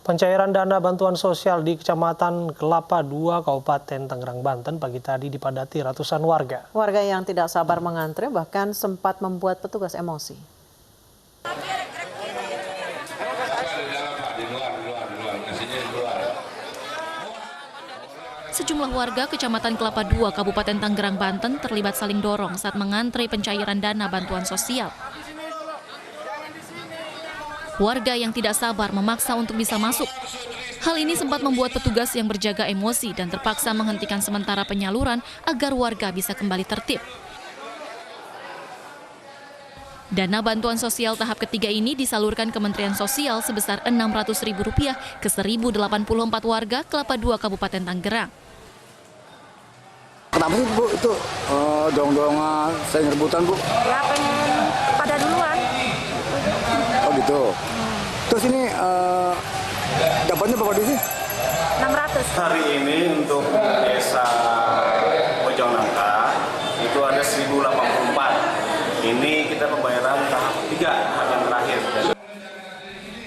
Pencairan dana bantuan sosial di Kecamatan Kelapa II, Kabupaten Tangerang, Banten pagi tadi dipadati ratusan warga. Warga yang tidak sabar mengantre bahkan sempat membuat petugas emosi. Sejumlah warga Kecamatan Kelapa II, Kabupaten Tangerang, Banten terlibat saling dorong saat mengantre pencairan dana bantuan sosial. Warga yang tidak sabar memaksa untuk bisa masuk. Hal ini sempat membuat petugas yang berjaga emosi dan terpaksa menghentikan sementara penyaluran agar warga bisa kembali tertib. Dana bantuan sosial tahap ketiga ini disalurkan Kementerian Sosial sebesar Rp600.000 ke 1.084 warga Kelapa II, Kabupaten Tangerang. Kenapa sih Bu itu dorong-dorongan saya rebutan Bu? Ya pengen pada duluan. Oh gitu. Terus ini dapatnya berapa di sih? 600. Hari ini untuk desa Bojongnangka itu ada 1084. Ini kita pembayaran tahap 3 yang terakhir.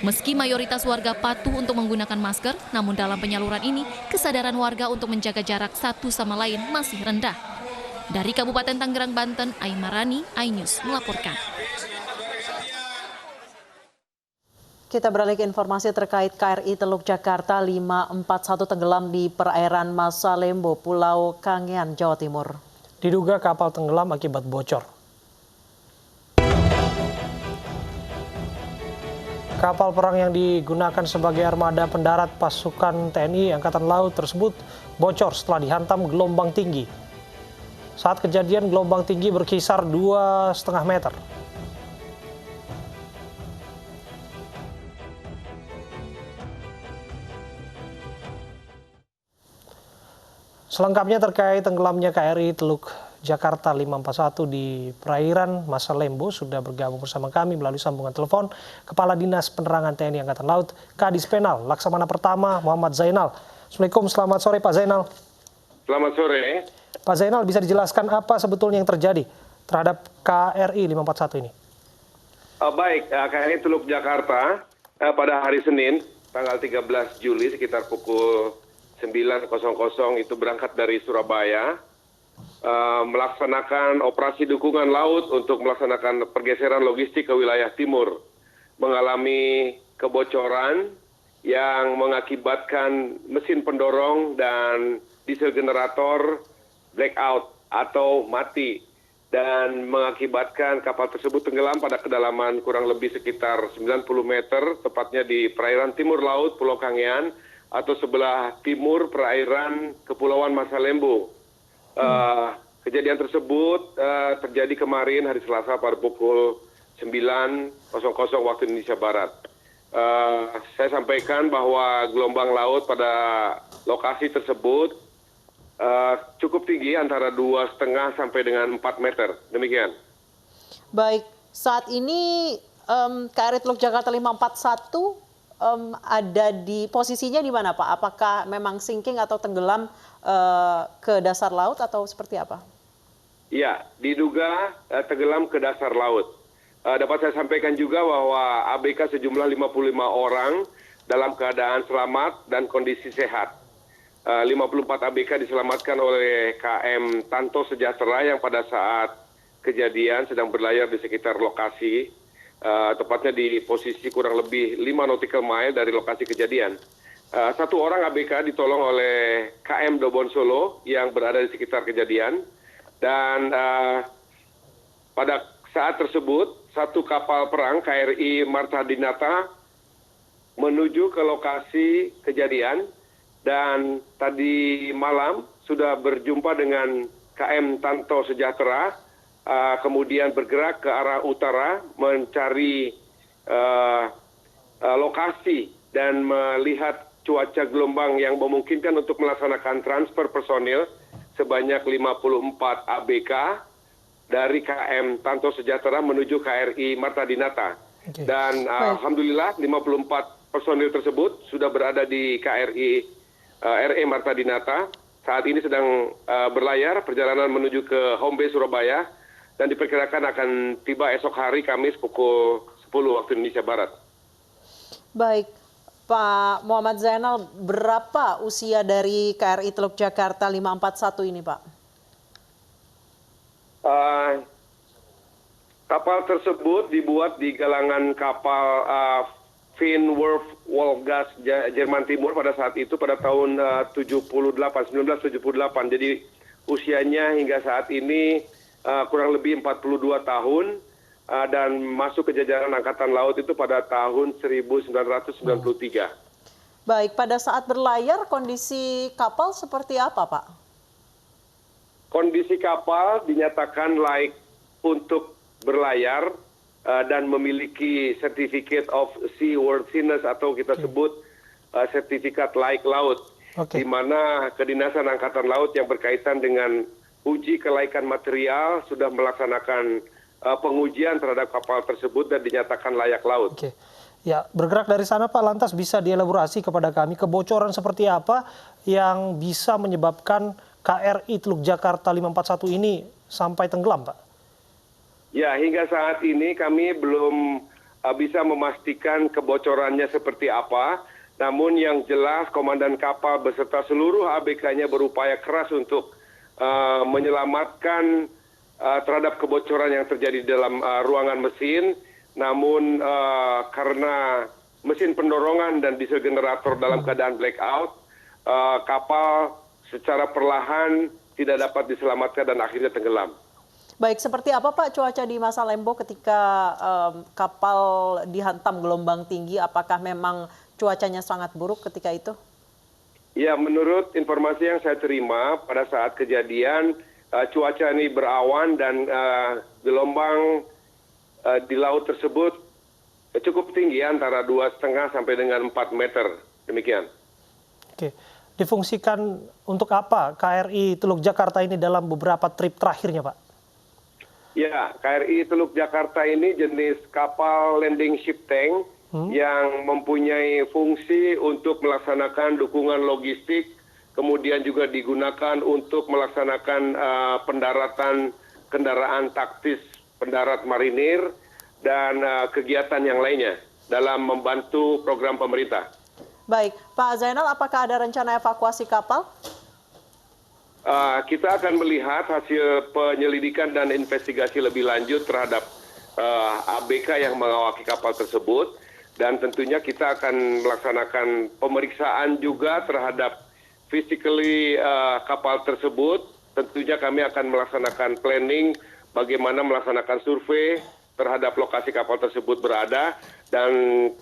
Meski mayoritas warga patuh untuk menggunakan masker, namun dalam penyaluran ini kesadaran warga untuk menjaga jarak satu sama lain masih rendah. Dari Kabupaten Tangerang, Banten, Aimarani, iNews melaporkan. Kita beralih ke informasi terkait KRI Teluk Jakarta 541 tenggelam di perairan Masalembo, Pulau Kangean, Jawa Timur. Diduga kapal tenggelam akibat bocor. Kapal perang yang digunakan sebagai armada pendarat pasukan TNI Angkatan Laut tersebut bocor setelah dihantam gelombang tinggi. Saat kejadian gelombang tinggi berkisar 2,5 meter. Selengkapnya terkait tenggelamnya KRI Teluk Jakarta 541 di perairan Masalembo sudah bergabung bersama kami melalui sambungan telepon Kepala Dinas Penerangan TNI Angkatan Laut Kadis Penal Laksamana Pertama Muhammad Zainal. Assalamualaikum, selamat sore Pak Zainal. Selamat sore. Pak Zainal, bisa dijelaskan apa sebetulnya yang terjadi terhadap KRI 541 ini? Baik, KRI Teluk Jakarta pada hari Senin tanggal 13 Juli sekitar pukul 9.00 itu berangkat dari Surabaya melaksanakan operasi dukungan laut untuk melaksanakan pergeseran logistik ke wilayah timur, mengalami kebocoran yang mengakibatkan mesin pendorong dan diesel generator blackout atau mati dan mengakibatkan kapal tersebut tenggelam pada kedalaman kurang lebih sekitar 90 meter, tepatnya di perairan timur laut Pulau Kangean atau sebelah timur perairan Kepulauan Masalembo. Kejadian tersebut terjadi kemarin hari Selasa pada pukul 9.00 waktu Indonesia Barat. Saya sampaikan bahwa gelombang laut pada lokasi tersebut cukup tinggi antara 2,5 sampai dengan 4 meter. Demikian. Baik, saat ini KRI Teluk Jakarta 541 ada di posisinya di mana Pak? Apakah memang sinking atau tenggelam ke dasar laut atau seperti apa? Ya, diduga tenggelam ke dasar laut. Dapat saya sampaikan juga bahwa ABK sejumlah 55 orang dalam keadaan selamat dan kondisi sehat. 54 ABK diselamatkan oleh KM Tanto Sejahtera yang pada saat kejadian sedang berlayar di sekitar lokasi, tepatnya di posisi kurang lebih 5 nautical mile dari lokasi kejadian. Satu orang ABK ditolong oleh KM Dobon Solo yang berada di sekitar kejadian. Dan pada saat tersebut, satu kapal perang KRI Marta Dinata menuju ke lokasi kejadian. Dan tadi malam sudah berjumpa dengan KM Tanto Sejahtera, kemudian bergerak ke arah utara mencari lokasi dan melihat cuaca gelombang yang memungkinkan untuk melaksanakan transfer personil sebanyak 54 ABK dari KM Tanto Sejahtera menuju KRI Marta Dinata. Okay. Dan alhamdulillah 54 personil tersebut sudah berada di KRI RE Marta Dinata. Saat ini sedang berlayar perjalanan menuju ke home base Surabaya dan diperkirakan akan tiba esok hari Kamis pukul 10 waktu Indonesia Barat. Baik, Pak Muhammad Zainal, berapa usia dari KRI Teluk Jakarta 541 ini, Pak? Kapal tersebut dibuat di galangan kapal Finnwerf Wolfgas Jerman Timur pada saat itu pada tahun 1978. Jadi usianya hingga saat ini kurang lebih 42 tahun dan masuk ke jajaran Angkatan Laut itu pada tahun 1993. Baik, pada saat berlayar kondisi kapal seperti apa, Pak? Kondisi kapal dinyatakan layak untuk berlayar dan memiliki Certificate of Seaworthiness atau kita sebut sertifikat layak laut, di mana Kedinasan Angkatan Laut yang berkaitan dengan uji kelaikan material sudah melaksanakan pengujian terhadap kapal tersebut dan dinyatakan layak laut. Oke. Ya, bergerak dari sana Pak, lantas bisa dielaborasi kepada kami kebocoran seperti apa yang bisa menyebabkan KRI Teluk Jakarta 541 ini sampai tenggelam, Pak? Ya, hingga saat ini kami belum bisa memastikan kebocorannya seperti apa. Namun yang jelas komandan kapal beserta seluruh ABK-nya berupaya keras untuk menyelamatkan terhadap kebocoran yang terjadi dalam ruangan mesin. Namun karena mesin pendorongan dan diesel generator dalam keadaan blackout, kapal secara perlahan tidak dapat diselamatkan dan akhirnya tenggelam. Baik, seperti apa Pak cuaca di Masa Lembo ketika kapal dihantam gelombang tinggi? Apakah memang cuacanya sangat buruk ketika itu? Ya, menurut informasi yang saya terima pada saat kejadian, cuaca ini berawan dan gelombang di laut tersebut cukup tinggi, antara 2,5 sampai dengan 4 meter. Demikian. Oke. Difungsikan untuk apa KRI Teluk Jakarta ini dalam beberapa trip terakhirnya, Pak? Ya, KRI Teluk Jakarta ini jenis kapal landing ship tank yang mempunyai fungsi untuk melaksanakan dukungan logistik, kemudian juga digunakan untuk melaksanakan pendaratan kendaraan taktis pendarat marinir dan kegiatan yang lainnya dalam membantu program pemerintah. Baik, Pak Zainal, apakah ada rencana evakuasi kapal? Kita akan melihat hasil penyelidikan dan investigasi lebih lanjut terhadap ABK yang mengawaki kapal tersebut, dan tentunya kita akan melaksanakan pemeriksaan juga terhadap physically kapal tersebut. Tentunya kami akan melaksanakan planning bagaimana melaksanakan survei terhadap lokasi kapal tersebut berada, dan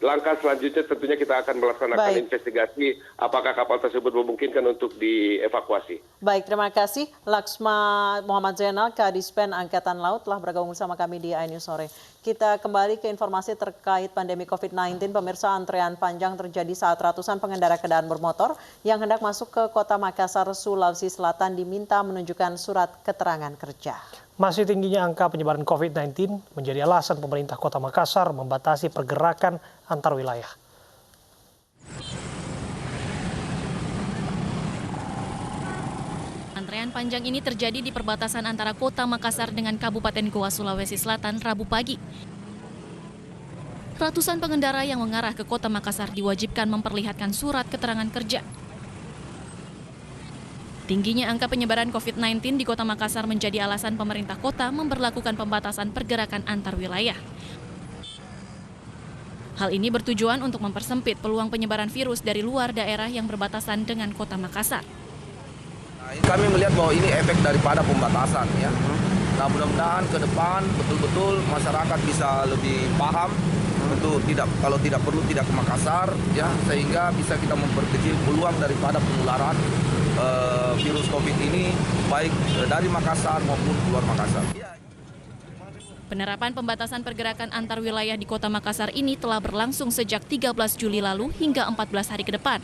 langkah selanjutnya tentunya kita akan melaksanakan investigasi apakah kapal tersebut memungkinkan untuk dievakuasi. Baik, terima kasih Laksma Muhammad Zainal, Kadispen Angkatan Laut telah bergabung bersama kami di iNews Sore. Kita kembali ke informasi terkait pandemi COVID-19. Pemirsa, antrean panjang terjadi saat ratusan pengendara kendaraan bermotor yang hendak masuk ke Kota Makassar, Sulawesi Selatan diminta menunjukkan surat keterangan kerja. Masih tingginya angka penyebaran COVID-19 menjadi alasan pemerintah Kota Makassar membatasi pergerakan antar wilayah. Antrean panjang ini terjadi di perbatasan antara Kota Makassar dengan Kabupaten Goa, Sulawesi Selatan, Rabu pagi. Ratusan pengendara yang mengarah ke Kota Makassar diwajibkan memperlihatkan surat keterangan kerja. Tingginya angka penyebaran COVID-19 di Kota Makassar menjadi alasan pemerintah kota memberlakukan pembatasan pergerakan antar wilayah. Hal ini bertujuan untuk mempersempit peluang penyebaran virus dari luar daerah yang berbatasan dengan Kota Makassar. Kami melihat bahwa ini efek daripada pembatasan, ya. Nah, mudah-mudahan ke depan betul-betul masyarakat bisa lebih paham untuk kalau tidak perlu tidak ke Makassar, ya, sehingga bisa kita memperkecil peluang daripada penularan virus COVID ini baik dari Makassar maupun keluar Makassar. Penerapan pembatasan pergerakan antar wilayah di Kota Makassar ini telah berlangsung sejak 13 Juli lalu hingga 14 hari ke depan.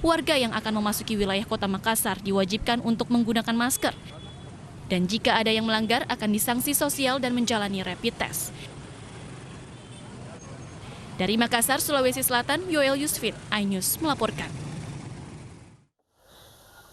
Warga yang akan memasuki wilayah Kota Makassar diwajibkan untuk menggunakan masker. Dan jika ada yang melanggar akan disanksi sosial dan menjalani rapid test. Dari Makassar, Sulawesi Selatan, Yoel Yusfit, iNews melaporkan.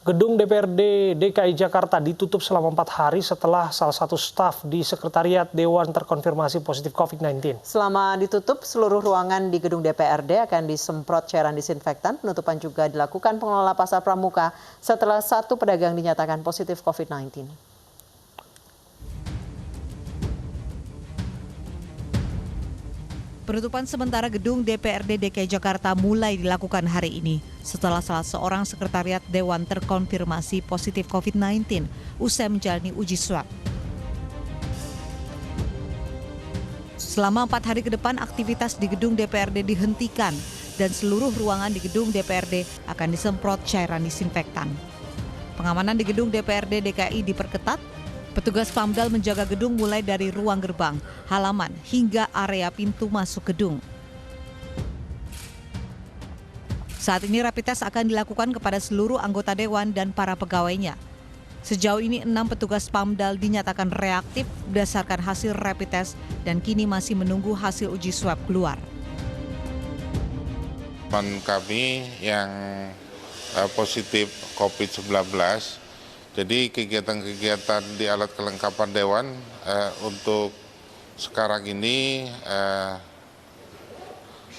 Gedung DPRD DKI Jakarta ditutup selama 4 hari setelah salah satu staf di Sekretariat Dewan terkonfirmasi positif COVID-19. Selama ditutup, seluruh ruangan di gedung DPRD akan disemprot cairan disinfektan. Penutupan juga dilakukan pengelola Pasar Pramuka setelah satu pedagang dinyatakan positif COVID-19. Penutupan sementara gedung DPRD DKI Jakarta mulai dilakukan hari ini setelah salah seorang sekretariat Dewan terkonfirmasi positif COVID-19 usai menjalani uji swab. Selama 4 hari ke depan, aktivitas di gedung DPRD dihentikan dan seluruh ruangan di gedung DPRD akan disemprot cairan disinfektan. Pengamanan di gedung DPRD DKI diperketat. Petugas Pamdal menjaga gedung mulai dari ruang gerbang, halaman, hingga area pintu masuk gedung. Saat ini rapid test akan dilakukan kepada seluruh anggota Dewan dan para pegawainya. Sejauh ini 6 petugas Pamdal dinyatakan reaktif berdasarkan hasil rapid test dan kini masih menunggu hasil uji swab keluar. Teman kami yang positif COVID-19, jadi kegiatan-kegiatan di alat kelengkapan Dewan untuk sekarang ini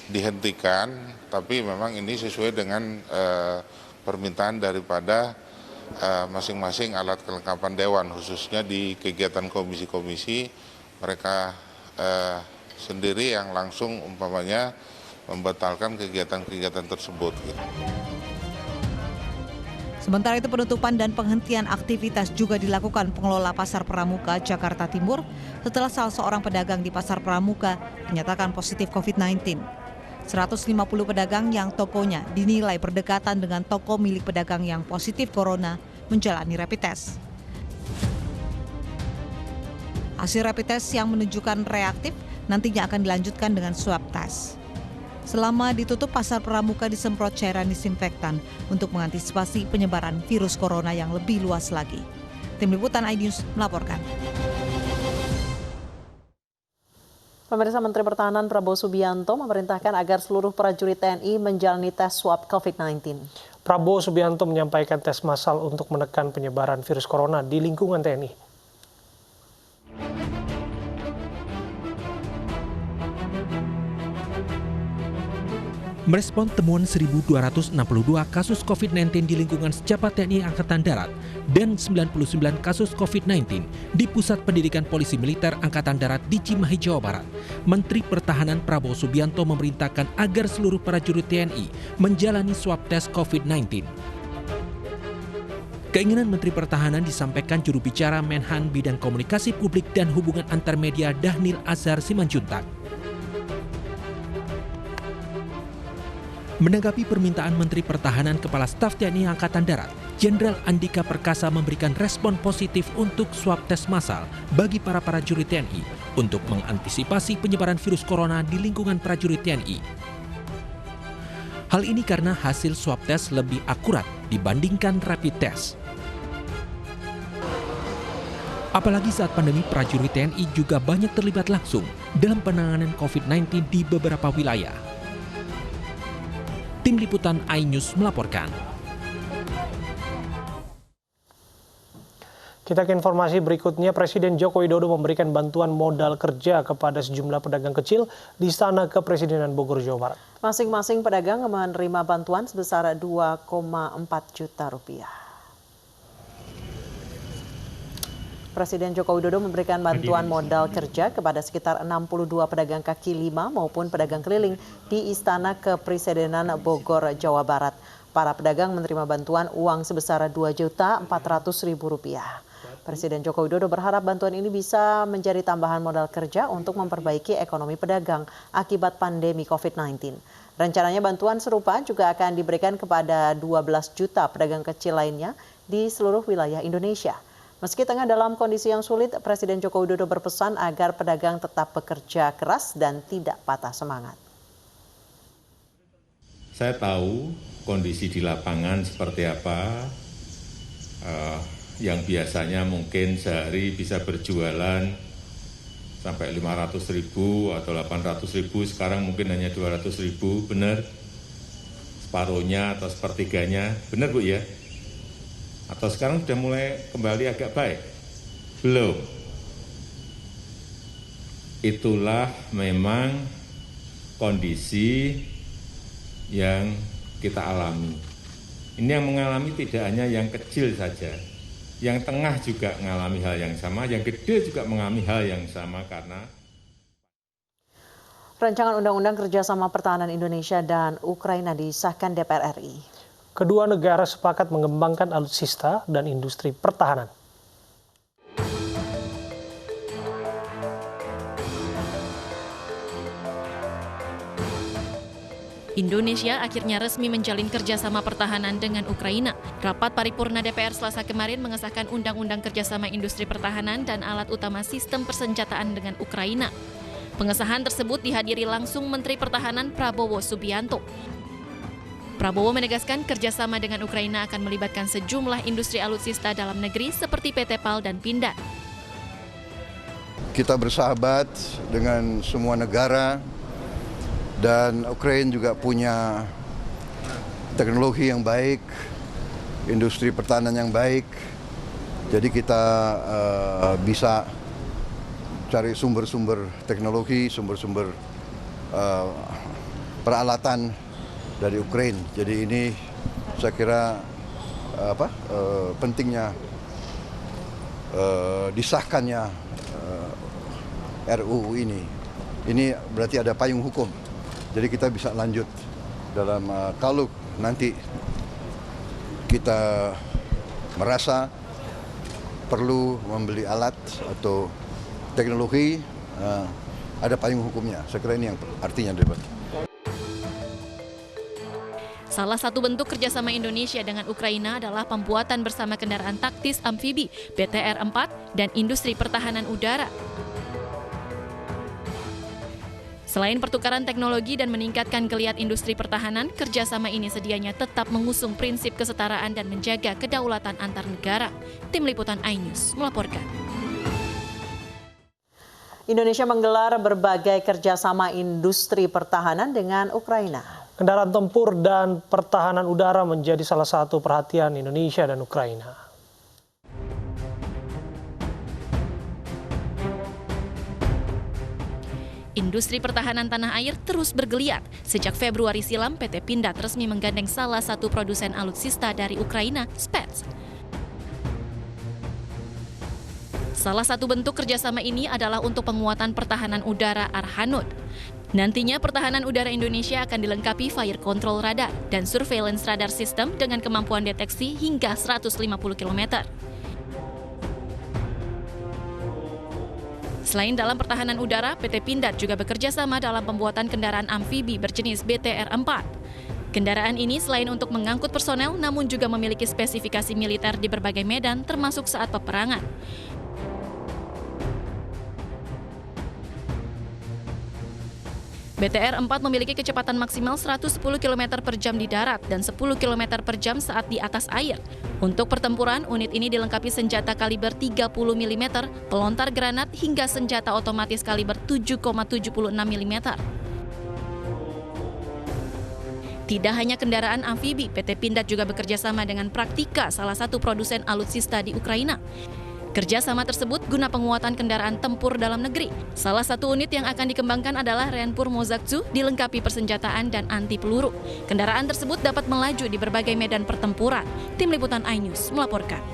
dihentikan, tapi memang ini sesuai dengan permintaan daripada masing-masing alat kelengkapan Dewan, khususnya di kegiatan komisi-komisi mereka sendiri yang langsung umpamanya membatalkan kegiatan-kegiatan tersebut. Sementara itu penutupan dan penghentian aktivitas juga dilakukan pengelola Pasar Pramuka Jakarta Timur setelah salah seorang pedagang di Pasar Pramuka dinyatakan positif COVID-19. 150 pedagang yang tokonya dinilai berdekatan dengan toko milik pedagang yang positif corona menjalani rapid test. Hasil rapid test yang menunjukkan reaktif nantinya akan dilanjutkan dengan swab test. Selama ditutup, Pasar Pramuka disemprot cairan disinfektan untuk mengantisipasi penyebaran virus corona yang lebih luas lagi. Tim Liputan iNews melaporkan. Pemirsa, Menteri Pertahanan Prabowo Subianto memerintahkan agar seluruh prajurit TNI menjalani tes swab COVID-19. Prabowo Subianto menyampaikan tes massal untuk menekan penyebaran virus corona di lingkungan TNI. Merespon temuan 1.262 kasus COVID-19 di lingkungan Sejabat TNI Angkatan Darat dan 99 kasus COVID-19 di Pusat Pendidikan Polisi Militer Angkatan Darat di Cimahi, Jawa Barat, Menteri Pertahanan Prabowo Subianto memerintahkan agar seluruh prajurit TNI menjalani swab tes COVID-19. Keinginan Menteri Pertahanan disampaikan juru bicara Menhan Bidang Komunikasi Publik dan Hubungan Antarmedia Dhanil Azhar Simanjuntak. Menanggapi permintaan Menteri Pertahanan, Kepala Staf TNI Angkatan Darat, Jenderal Andika Perkasa memberikan respon positif untuk swab tes massal bagi para prajurit TNI untuk mengantisipasi penyebaran virus corona di lingkungan prajurit TNI. Hal ini karena hasil swab tes lebih akurat dibandingkan rapid test. Apalagi saat pandemi, prajurit TNI juga banyak terlibat langsung dalam penanganan COVID-19 di beberapa wilayah. Tim Liputan iNews melaporkan. Kita ke informasi berikutnya. Presiden Joko Widodo memberikan bantuan modal kerja kepada sejumlah pedagang kecil di Istana Kepresidenan Bogor, Jawa Barat. Masing-masing pedagang menerima bantuan sebesar 2,4 juta rupiah. Presiden Joko Widodo memberikan bantuan modal kerja kepada sekitar 62 pedagang kaki lima maupun pedagang keliling di Istana Kepresidenan Bogor, Jawa Barat. Para pedagang menerima bantuan uang sebesar Rp2.400.000. Presiden Joko Widodo berharap bantuan ini bisa menjadi tambahan modal kerja untuk memperbaiki ekonomi pedagang akibat pandemi COVID-19. Rencananya bantuan serupa juga akan diberikan kepada 12 juta pedagang kecil lainnya di seluruh wilayah Indonesia. Meski tengah dalam kondisi yang sulit, Presiden Joko Widodo berpesan agar pedagang tetap bekerja keras dan tidak patah semangat. Saya tahu kondisi di lapangan seperti apa, yang biasanya mungkin sehari bisa berjualan sampai 500.000 atau 800.000, sekarang mungkin hanya 200.000, benar? Separuhnya atau sepertiganya, benar Bu ya? Atau sekarang sudah mulai kembali agak baik? Belum. Itulah memang kondisi yang kita alami. Ini yang mengalami tidak hanya yang kecil saja, yang tengah juga mengalami hal yang sama, yang gede juga mengalami hal yang sama karena Rancangan Undang-Undang Kerjasama Pertahanan Indonesia dan Ukraina disahkan DPR RI. Kedua negara sepakat mengembangkan alutsista dan industri pertahanan. Indonesia akhirnya resmi menjalin kerjasama pertahanan dengan Ukraina. Rapat paripurna DPR Selasa kemarin mengesahkan Undang-Undang Kerjasama Industri Pertahanan dan Alat Utama Sistem Persenjataan dengan Ukraina. Pengesahan tersebut dihadiri langsung Menteri Pertahanan Prabowo Subianto. Prabowo menegaskan kerjasama dengan Ukraina akan melibatkan sejumlah industri alutsista dalam negeri seperti PT PAL dan Pindad. Kita bersahabat dengan semua negara dan Ukraina juga punya teknologi yang baik, industri pertahanan yang baik. Jadi kita bisa cari sumber-sumber teknologi, sumber-sumber peralatan dari Ukraina. Jadi ini saya kira pentingnya disahkannya RUU ini. Ini berarti ada payung hukum. Jadi kita bisa lanjut dalam kalau nanti kita merasa perlu membeli alat atau teknologi, ada payung hukumnya. Saya kira ini yang artinya debat. Salah satu bentuk kerjasama Indonesia dengan Ukraina adalah pembuatan bersama kendaraan taktis amfibi BTR-4 dan industri pertahanan udara. Selain pertukaran teknologi dan meningkatkan geliat industri pertahanan, kerjasama ini sedianya tetap mengusung prinsip kesetaraan dan menjaga kedaulatan antar negara. Tim Liputan iNews melaporkan. Indonesia menggelar berbagai kerjasama industri pertahanan dengan Ukraina. Kendaraan tempur dan pertahanan udara menjadi salah satu perhatian Indonesia dan Ukraina. Industri pertahanan tanah air terus bergeliat. Sejak Februari silam, PT Pindad resmi menggandeng salah satu produsen alutsista dari Ukraina, Spets. Salah satu bentuk kerjasama ini adalah untuk penguatan pertahanan udara Arhanud. Nantinya pertahanan udara Indonesia akan dilengkapi fire control radar dan surveillance radar system dengan kemampuan deteksi hingga 150 km. Selain dalam pertahanan udara, PT Pindad juga bekerja sama dalam pembuatan kendaraan amfibi berjenis BTR-4. Kendaraan ini selain untuk mengangkut personel, namun juga memiliki spesifikasi militer di berbagai medan, termasuk saat peperangan. BTR-4 memiliki kecepatan maksimal 110 km per jam di darat dan 10 km per jam saat di atas air. Untuk pertempuran, unit ini dilengkapi senjata kaliber 30 mm, pelontar granat hingga senjata otomatis kaliber 7,76 mm. Tidak hanya kendaraan amfibi, PT Pindad juga bekerja sama dengan Praktika, salah satu produsen alutsista di Ukraina. Kerjasama tersebut guna penguatan kendaraan tempur dalam negeri. Salah satu unit yang akan dikembangkan adalah Renpur Mozaktsu, dilengkapi persenjataan dan anti peluru. Kendaraan tersebut dapat melaju di berbagai medan pertempuran. Tim Liputan iNews melaporkan.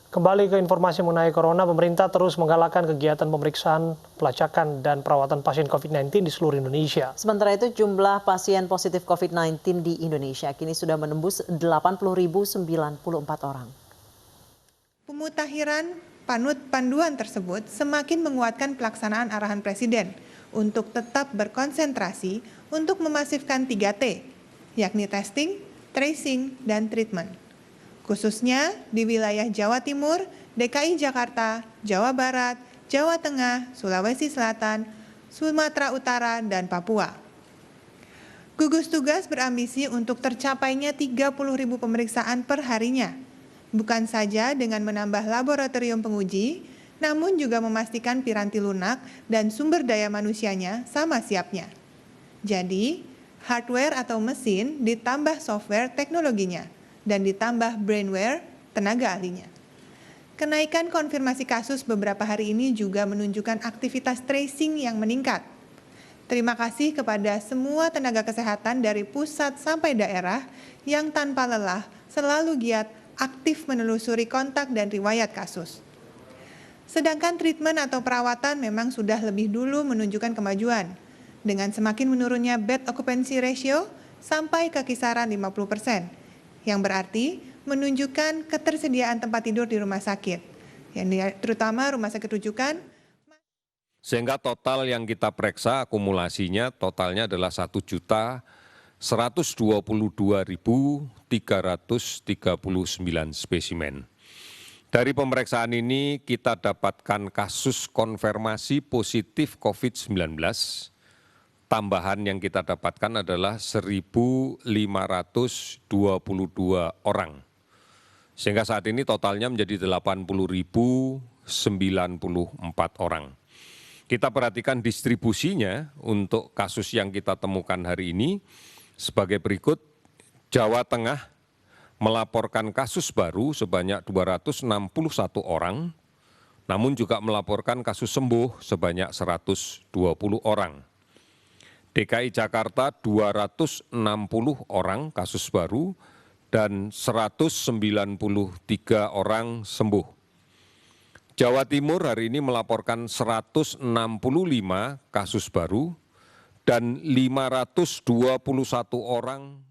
Kembali ke informasi mengenai corona, pemerintah terus menggalakkan kegiatan pemeriksaan, pelacakan, dan perawatan pasien COVID-19 di seluruh Indonesia. Sementara itu jumlah pasien positif COVID-19 di Indonesia kini sudah menembus 80.094 orang. Pemutakhiran panduan tersebut semakin menguatkan pelaksanaan arahan Presiden untuk tetap berkonsentrasi untuk memasifkan 3T, yakni testing, tracing, dan treatment. Khususnya di wilayah Jawa Timur, DKI Jakarta, Jawa Barat, Jawa Tengah, Sulawesi Selatan, Sumatera Utara, dan Papua. Gugus tugas berambisi untuk tercapainya 30.000 pemeriksaan per harinya, bukan saja dengan menambah laboratorium penguji, namun juga memastikan piranti lunak dan sumber daya manusianya sama siapnya. Jadi, hardware atau mesin ditambah software teknologinya, dan ditambah brainware tenaga ahlinya. Kenaikan konfirmasi kasus beberapa hari ini juga menunjukkan aktivitas tracing yang meningkat. Terima kasih kepada semua tenaga kesehatan dari pusat sampai daerah yang tanpa lelah selalu giat aktif menelusuri kontak dan riwayat kasus. Sedangkan treatment atau perawatan memang sudah lebih dulu menunjukkan kemajuan, dengan semakin menurunnya bed occupancy ratio sampai ke kisaran 50%, yang berarti menunjukkan ketersediaan tempat tidur di rumah sakit, terutama rumah sakit rujukan. Sehingga total yang kita periksa akumulasinya totalnya adalah 1.122.339 spesimen. Dari pemeriksaan ini kita dapatkan kasus konfirmasi positif COVID-19. Tambahan yang kita dapatkan adalah 1.522 orang. Sehingga saat ini totalnya menjadi 80.094 orang. Kita perhatikan distribusinya untuk kasus yang kita temukan hari ini sebagai berikut. Jawa Tengah melaporkan kasus baru sebanyak 261 orang, namun juga melaporkan kasus sembuh sebanyak 120 orang. DKI Jakarta 260 orang kasus baru dan 193 orang sembuh. Jawa Timur hari ini melaporkan 165 kasus baru dan 521 orang.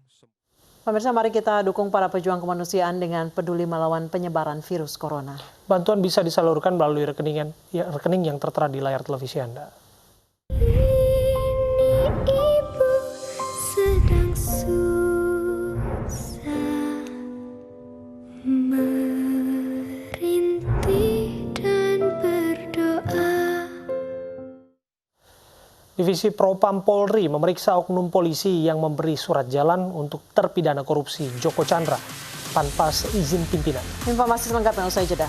Pemirsa, mari kita dukung para pejuang kemanusiaan dengan peduli melawan penyebaran virus corona. Bantuan bisa disalurkan melalui rekening yang tertera di layar televisi Anda. Ibu sedang susah merintih dan berdoa. Divisi Propam Polri memeriksa oknum polisi yang memberi surat jalan untuk terpidana korupsi Joko Chandra tanpa seizin pimpinan. Informasi selengkapnya usai jeda.